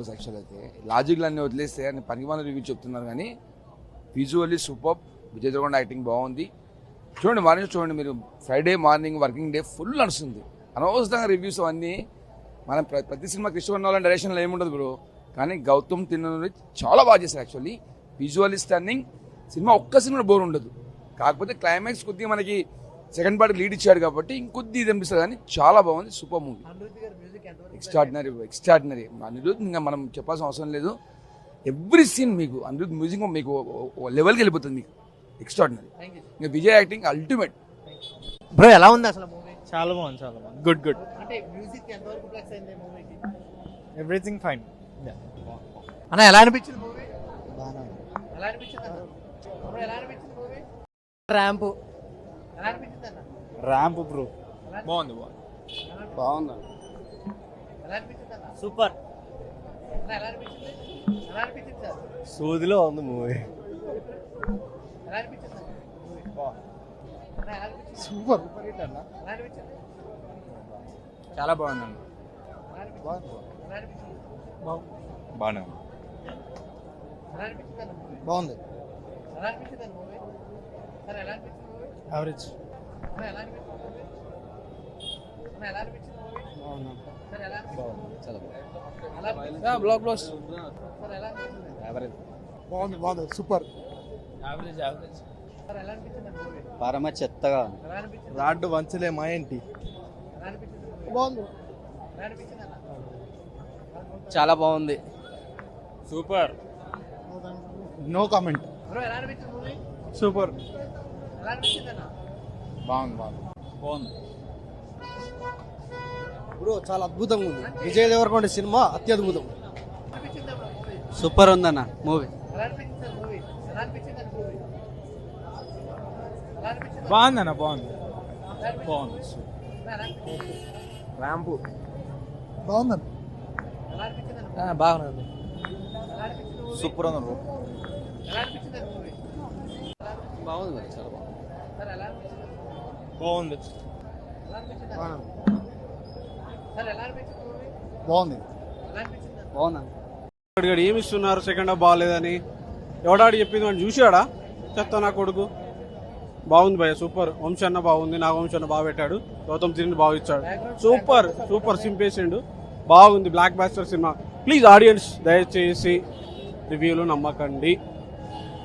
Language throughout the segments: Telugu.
పర్పస్ యాక్చువల్ అయితే లాజిక్లు అన్నీ వదిలేస్తే అని పనికిమాల రివ్యూ చెప్తున్నారు కానీ visually super. Vijay Deverakonda acting బాగుంది. చూడండి మార్నింగ్ చూడండి మీరు, Friday morning working day full నడుస్తుంది. అనవసరంగా రివ్యూస్ అవన్నీ మనం ప్రతి సినిమా కృష్ణ వాళ్ళ డైరెక్షన్లో ఏముండదు బ్రో. కానీ గౌతమ్ తిన్న చాలా బాగా చేశారు యాక్చువల్లీ. Visually stunning. సినిమా ఒక్క సినిమా బోర్ ఉండదు. కాకపోతే క్లైమాక్స్ కొద్దిగా మనకి సెకండ్ పార్ట్ లీడ్ ఇచ్చాడు కాబట్టి ఇంకొద్ది ఇది అనిపిస్తుంది కానీ చాలా బాగుంది. Super movie, extraordinary. అనిరుద్ధ్ ఇంకా మనం చెప్పాల్సిన అవసరం లేదు. ఎవ్రీ సీన్ మీకు అనిరుద్ధ్ మ్యూజిక్ మీకు లెవెల్కి వెళ్ళిపోతుంది మీకు. ఎక్స్ట్రాడినరీ. ఇంకా విజయ్ యాక్టింగ్ అల్టిమేట్. బ్రో ఎలా ఉంది అసలు మూవీ? చాలా బాగుంది, చాలా బాగుంది. Good good. అంటే మ్యూజిక్ ఎంతవరకు ప్లస్ అయింది మూవీకి? Everything fine. అన్న ఎలా అనిపించింది మూవీ? ఎలా అనిపించింది అన్న? ఎలా అనిపించింది మూవీ? ర్యాంప్ ఎలా అనిపించింది అన్న? ర్యాంప్ బ్రో బాగుంది. బాగుంది. ఎలా అనిపించింది అన్న? సూపర్. ఎలా అనిపించింది? ఎలా అనిపించింది సార్? సూదిలో ఉంది మూవీ. ఎలా అనిపించింది అన్న? ఎలా అనిపించింది? సూపర్. ఎలా అనిపించింది? చాలా బాగుందండి. ఎలా అనిపించింది? ఎలా అనిపించింది? బాగానే ఎలా అనిపించింది అన్న మూవీ? బాగుంది. ఎలా అనిపించింది అన్న మూవీ? సార్ ఎలా అనిపించింది మూవీ? యావరేజ్. ఎలా అనిపించింది మూవీ? ఎలా అనిపించింది మూవీ? సార్ ఎలా అనిపించింది? చాలా ఎలా అనిపించింది? బ్లాక్ బ్లాస్. సార్ ఎలా అనిపించింది? యావరేజ్. బాగుంది సూపర్. యావరేజ్. యావరేజ్. సార్ ఎలా అనిపించింది అన్న మూవీ? పరమ చెత్తగా. ఎలా అనిపించింది? రాడ్డు వంచలే మా ఏంటి. ఎలా అనిపించింది మూవీ? బాగుంది. ఎలా అనిపించింది అన్న? చాలా బాగుంది. సూపర్. No comment. బ్రో ఎలా అనిపించింది మూవీ? సూపర్. ఎలా అనిపించింది అన్న? బాగుంది. బ్రో చాలా అద్భుతంగా ఉంది. విజయ్ దేవరకొండ సినిమా అత్యద్భుతం. అనిపించింది అన్న మూవీ? సూపర్ ఉందన్న మూవీ. ఎలా అనిపించింది సార్ మూవీ? ఎలా అనిపించింది అన్న మూవీ? ఎలా అనిపించింది? బాగుందన్న. బాగుంది. బాగుంది. ఎలా అనిపించింది? ర్యాంపు. బాగుందండి. ఎలా అనిపించింది అన్న? బాగుంది. ఎలా అనిపించింది మూవీ? సూపర్ ఉంది బ్రో. ఎలా అనిపించింది అన్న మూవీ? బాగుంది. చాలా బాగుంది. సార్ ఎలా అనిపించింది? బాగుంది. ఎలా అనిపించింది అన్న? సార్ ఎలా అనిపించింది మూవీ? బాగుంది. ఎలా అనిపించింది అన్న? బాగుంది. ఏమి ఇస్తున్నారు సెకండ్ హాఫ్ బాగాలేదని ఎవడాడు చెప్పింది వాడిని చూసాడా? చెత్త నా కొడుకు. బాగుంది భయ్య, సూపర్. వంశన్న బాగుంది, నా వంశన్న బాగా పెట్టాడు, గౌతమ్ తిరిగి బాగా ఇచ్చాడు. సూపర్ సూపర్ సింపేసిండు. బాగుంది. Blockbuster cinema. Please audience దయచేసి రివ్యూలు నమ్మకండి,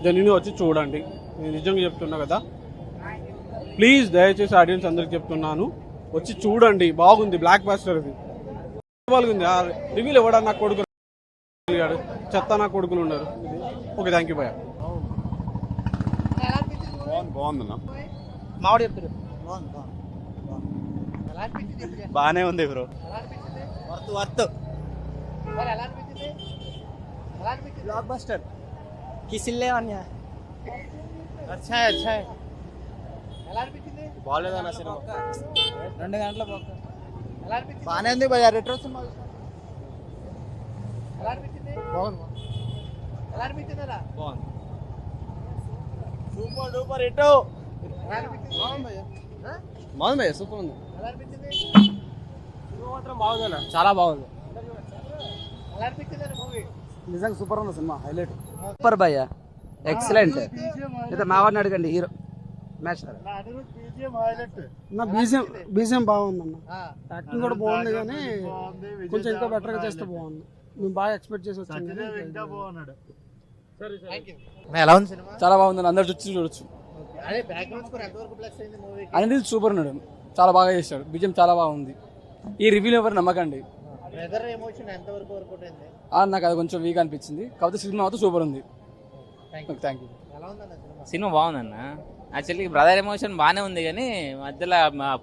జెన్యున్ వచ్చి చూడండి. నేను నిజంగా చెప్తున్నా కదా, ప్లీజ్ దయచేసి ఆడియన్స్ అందరికి చెప్తున్నాను, వచ్చి చూడండి. బాగుంది. బ్లాక్ బాస్టర్ ఇది బాగుంది. రివ్యూలు ఇవ్వడా నా కొడుకు చెత్త నా కొడుకులు ఉన్నారు. ఓకే, థ్యాంక్ యూ భయ్య. ఎలా అనిపించింది మూవీ? బాగుందన్న. మామిడి చెప్తారు. ఎలా అనిపించింది ఇప్పుడు? బాగానే ఉంది బ్రో. ఎలా అనిపించింది? వర్త్. సార్ ఎలా అనిపించింది? ఎలా అనిపించింది? ब्लॉक बस्टर किसिल्ले अन्य अच्छा है ఎలా అనిపించింది? బాలేదన్న సినిమా. 2 గంటల పోక ఎలా అనిపించింది? బాగానే ఉంది భయ్యా. రెట్రో సినిమా ఎలా అనిపించింది? బాగుంది. ఎలా అనిపించింది అలా? బాగుంది. Super duper hit. ఎలా అనిపించింది? బాగుంది భయ్యా. బాగుంది భయ్య, సూపర్ ఉంది. ఎలా అనిపించింది? సినిమా మాత్రం బాగుందన్న, చాలా బాగుంది. ఎలా అనిపించింది అన్న మూవీ? నిజంగా సూపర్ ఉంది సినిమా. హైలైట్. సూపర్ భయ్య, ఎక్సలెంట్. అయితే మా వాడిని అడగండి, హీరో మ్యాచ్. నా బీజిఎం బాగుందన్న. ఆ, యాక్టింగ్ కూడా బాగుంది కానీ కొంచెం ఇంకా బెటర్ గా చేస్తే బాగుంది. మేము బాగా ఎక్స్పెక్ట్ చేసి వచ్చాం. Thank you. ఎలా ఉంది సినిమా? చాలా బాగుందండి. అందరు చూసి చూడొచ్చు. అదే బ్యాక్గ్రౌండ్ స్కోర్ ఎంతవరకు ప్లస్ అయింది మూవీకి? అనేది సూపర్ ఉన్నాడు, చాలా బాగా చేశాడు. బిజెం చాలా బాగుంది. ఈ రివ్యూలు ఎవరు నమ్మకండి. బ్రదర్ ఎమోషన్ ఎంతవరకు వర్కౌట్ అయింది? నాకు అది కొంచెం వీక్ అనిపించింది. కాకపోతే సినిమా మాత్రం సూపర్ ఉంది. Thank you. ఎలా ఉందన్న సినిమా? సినిమా బాగుందన్న. యాక్చువల్లీ బ్రదర్ ఎమోషన్ బాగానే ఉంది కానీ మధ్యలో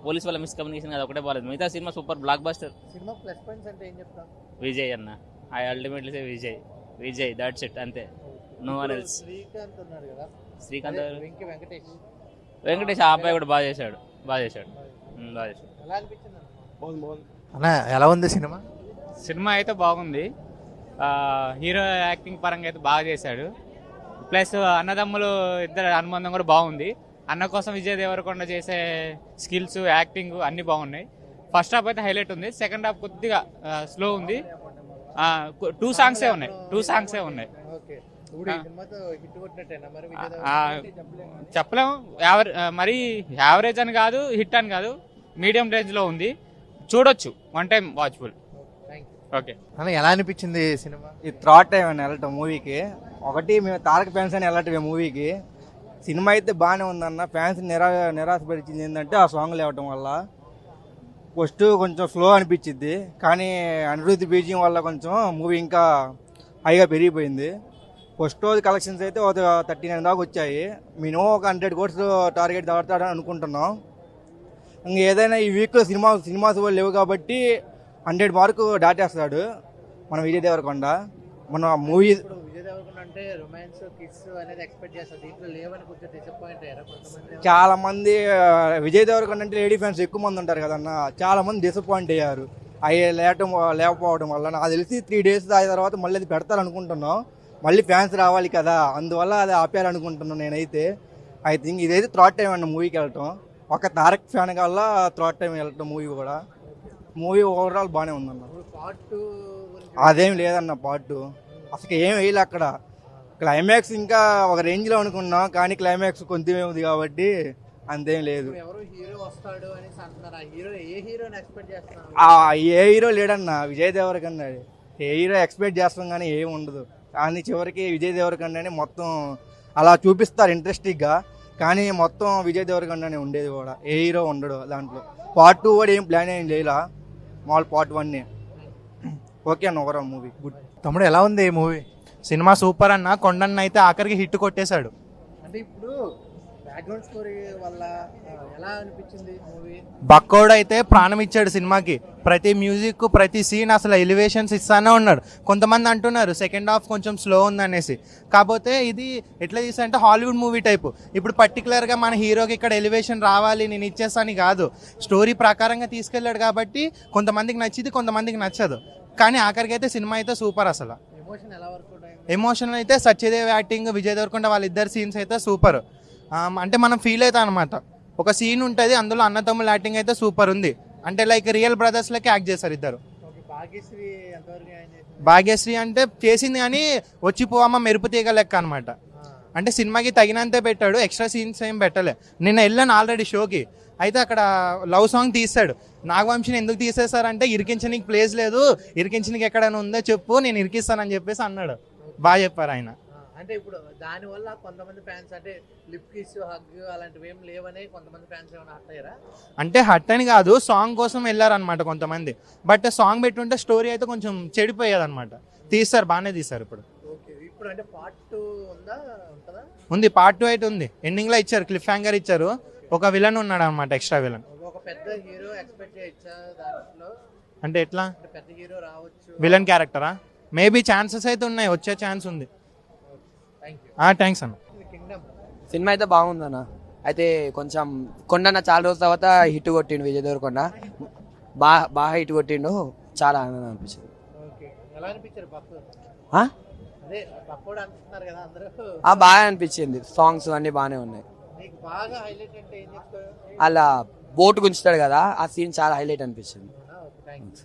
పోలీస్ వాళ్ళ మిస్కమ్యూనికేషన్ అది ఒకటే బాగాలేదు. మిగతా cinema super blockbuster. Cinema plus points అంటే ఏం చెప్తాం? విజయ్ అన్న, I ultimately say Vijay that's it, అంతే. No one else. శ్రీకాంత్ ఉన్నాడు కదా, శ్రీకాంత్, వెంకటేష్ ఆ అబ్బాయి కూడా బాగా చేశాడు. ఎలా అనిపించింది అన్న ఎలా ఉంది సినిమా? సినిమా అయితే బాగుంది. హీరో యాక్టింగ్ పరంగా అయితే బాగా చేశాడు. ప్లస్ అన్నదమ్ములు ఇద్దరు అనుబంధం కూడా బాగుంది. అన్న కోసం విజయ్ దేవరకొండ చేసే స్కిల్స్, యాక్టింగ్ అన్నీ బాగున్నాయి. ఫస్ట్ హాఫ్ అయితే హైలైట్ ఉంది. సెకండ్ హాఫ్ కొద్దిగా స్లో ఉంది. 2 సాంగ్సే ఉన్నాయి. 2 సాంగ్సే ఉన్నాయి. ఓకే, ఇప్పుడు ఈ సినిమాతో హిట్ కొట్టినట్టేనా మరి విజయ్ ఆ, దేవరకొండ? చెప్పలేము. మరీ యావరేజ్ అని కాదు, హిట్ అని కాదు, మీడియం రేంజ్ లో ఉంది. చూడొచ్చు, 1 time watchful. Thank you. Okay. అన్న ఎలా అనిపించింది సినిమా? ఈ థర్డ్ టైం అని వెళ్ళటం మూవీకి. ఒకటి మేము తారక ఫ్యాన్స్ అని వెళ్ళటం మూవీకి. సినిమా అయితే బాగానే ఉందన్న. ఫ్యాన్స్ నిరాశపరిచింది ఏంటంటే ఆ సాంగ్లు ఇవ్వటం వల్ల. ఫస్ట్ కొంచెం స్లో అనిపించింది, కానీ అనిరుద్ధ్ బీజింగ్ వల్ల కొంచెం మూవీ ఇంకా హైగా పెరిగిపోయింది. ఫస్ట్ రోజు కలెక్షన్స్ అయితే ఒక 39 దాకా వచ్చాయి. మినిమం ఒక 100 crores టార్గెట్ దాటుతాడని అనుకుంటున్నాం. ఇంక ఏదైనా ఈ వీక్ సినిమాస్ కూడా లేవు కాబట్టి 100 మార్కు దాటేస్తాడు మన విజయ్ దేవరకొండ. మన మూవీ ఇప్పుడు విజయ్ దేవరకొండ అంటే రొమాన్స్, కిస్ అనేది ఎక్స్పెక్ట్ చేస్తారు, దీంట్లో లేవని కొంచెం డిసప్పాయింట్ అయ్యారా కొంతమంది? చాలా మంది విజయ్ దేవరకొండ అంటే లేడీ ఫ్యాన్స్ ఎక్కువ మంది ఉంటారు కదన్న, చాలా మంది డిసప్పాయింట్ అయ్యారు అవి లేకపోవడం వల్ల. నాకు తెలిసి 3 days అయిన తర్వాత మళ్ళీ అది పెడతారనుకుంటున్నాం. మళ్ళీ ఫ్యాన్స్ రావాలి కదా, అందువల్ల అది ఆపారనుకుంటున్నాను నేనైతే. ఐ థింక్ ఇదైతే థర్డ్ టైం అన్న మూవీకి వెళ్ళటం. ఒక తారక్ ఫ్యాన్ వల్ల థర్డ్ టైం వెళ్ళటం మూవీ కూడా. మూవీ ఓవరాల్ బాగానే ఉందన్న. పార్ట్ 2 అదేం లేదన్న పార్ట్ 2 అసలు ఏం వేయలే అక్కడ. క్లైమాక్స్ ఇంకా ఒక రేంజ్లో అనుకున్నాం, కానీ క్లైమాక్స్ కొంచెమే ఉంది కాబట్టి అంతేం లేదు. ఎవరో హీరో వస్తాడు అని అంటున్నారు. ఆ హీరో ఏ హీరోని ఎక్స్పెక్ట్ చేస్తున్నారు? ఏ హీరో లేడన్న విజయ్ దేవరకొండ. ఏ హీరో ఎక్స్పెక్ట్ చేస్తాం కానీ ఏం ఉండదు. కానీ చివరికి విజయ్ దేవరకొండని మొత్తం అలా చూపిస్తారు ఇంట్రెస్టింగ్గా, కానీ మొత్తం విజయ్ దేవరకొండనే ఉండేది కూడా. ఏ హీరో ఉండడు దాంట్లో. పార్ట్ 2 కూడా ఏం ప్లాన్ ఏం చేయలా, మామూలు పార్ట్ 1. ఓకే అన్న, ఓవరాల్ మూవీ గుడ్. తమ్ముడు ఎలా ఉంది ఈ మూవీ? సినిమా సూపర్ అన్న. కొండన్న అయితే ఆఖరికి హిట్ కొట్టేశాడు. అంటే ఇప్పుడు బ్యాక్గ్రౌండ్ స్టోరీ వల్ల ఎలా అనిపించింది మూవీ? బక్కోడు అయితే ప్రాణం ఇచ్చాడు సినిమాకి. ప్రతి మ్యూజిక్, ప్రతి సీన్ అసలు ఎలివేషన్స్ ఇస్తానే ఉన్నాడు. కొంతమంది అంటున్నారు సెకండ్ హాఫ్ కొంచెం స్లో ఉందనేసి. కాకపోతే ఇది ఎట్లా తీసారంటే హాలీవుడ్ మూవీ టైపు. ఇప్పుడు పర్టికులర్గా మన హీరోకి ఇక్కడ ఎలివేషన్ రావాలి, నేను ఇచ్చేస్తాను కాదు, స్టోరీ ప్రకారంగా తీసుకెళ్ళాడు కాబట్టి కొంతమందికి నచ్చింది, కొంతమందికి నచ్చదు. కానీ ఆఖరికి అయితే సినిమా అయితే సూపర్ అసలు. ఎమోషన్ ఎలా వర్కౌట్ అయింది? ఎమోషన్ అయితే సత్యదేవ్ యాక్టింగ్, విజయ్ దేవరకొండ వాళ్ళిద్దరు సీన్స్ అయితే సూపర్. అంటే మనం ఫీల్ అవుతాం అనమాట. ఒక సీన్ ఉంటుంది, అందులో అన్నతమ్ముల యాక్టింగ్ అయితే సూపర్ ఉంది. అంటే లైక్ రియల్ బ్రదర్స్ లకి యాక్ట్ చేశారు ఇద్దరు. భాగ్యశ్రీ ఎంతవరకు ఆయన చేసింది? భాగ్యశ్రీ అంటే చేసింది కానీ వచ్చిపోవమ్మ మెరుపు తీగ లెక్క అనమాట. అంటే సినిమాకి తగినంతే పెట్టాడు, ఎక్స్ట్రా సీన్స్ ఏం పెట్టలే. నిన్న వెళ్ళాను ఆల్రెడీ షోకి, అయితే అక్కడ లవ్ సాంగ్ తీస్తాడు. నాగవంశిని ఎందుకు తీసేశారంటే ఇరికించడానికి ప్లేస్ లేదు, ఇరికించడానికి ఎక్కడైనా ఉందో చెప్పు, నేను ఇరికిస్తానని చెప్పేసి అన్నాడు. బాగా చెప్పారు ఆయన. అంటే ఇప్పుడు దాని వల్ల కొంతమంది ఫ్యాన్స్ అంటే లిప్ కిస్, హగ్ అలాంటివి ఏం లేవని కొంతమంది ఫ్యాన్స్ ఏమైనా హర్ట్ అయ్యారా? అంటే హట్ అని కాదు, సాంగ్ కోసం వెళ్ళారనమాట కొంతమంది. బట్ సాంగ్ పెట్టుంటే స్టోరీ అయితే కొంచెం చెడిపోయేది అనమాట. తీస్తారు, బాగానే తీస్తారు. ఇప్పుడు ఓకే, ఇప్పుడు అంటే పార్ట్ 2 ఉందా? ఉంటుందా? ఉంది, పార్ట్ 2 అయితే ఉంది. ఎండింగ్ లో ఇచ్చారు, క్లిఫ్ హ్యాంగర్ ఇచ్చారు. ఒక విలన్ ఉన్నాడు అనమాట, ఎక్స్ట్రా విలన్. ఒక పెద్ద హీరో ఎక్స్పెక్ట్ చేయొచ్చా దాంట్లో? అంటే ఎట్లా? అంటే పెద్ద హీరో రావచ్చు, విలన్ క్యారెక్టరా? మేబీ ఛాన్సెస్ అయితే ఉన్నాయి, వచ్చే ఛాన్స్ ఉంది. థ్యాంక్స్ అన్న. కింగ్డమ్ సినిమా అయితే బాగుందన్న. అయితే కొంచెం కొండన్న చాలా రోజుల తర్వాత హిట్ కొట్టిండు విజయ్ దేవరకొండ. బాగా హిట్ కొట్టిండు, చాలా ఆనందం అనిపించింది. ఓకే, ఎలా అనిపించారు పప్పు? ఆ? అదే పప్పోడు అంటున్నారు కదా అందరూ. బాగా అనిపించింది, సాంగ్స్ అన్నీ బాగానే ఉన్నాయి. నీకు బాగా హైలైట్ అంటే ఏం చెప్తారు? అలా బోట్ గుంచుతాడు కదా, ఆ సీన్ చాలా హైలైట్ అనిపించింది. Okay, thanks.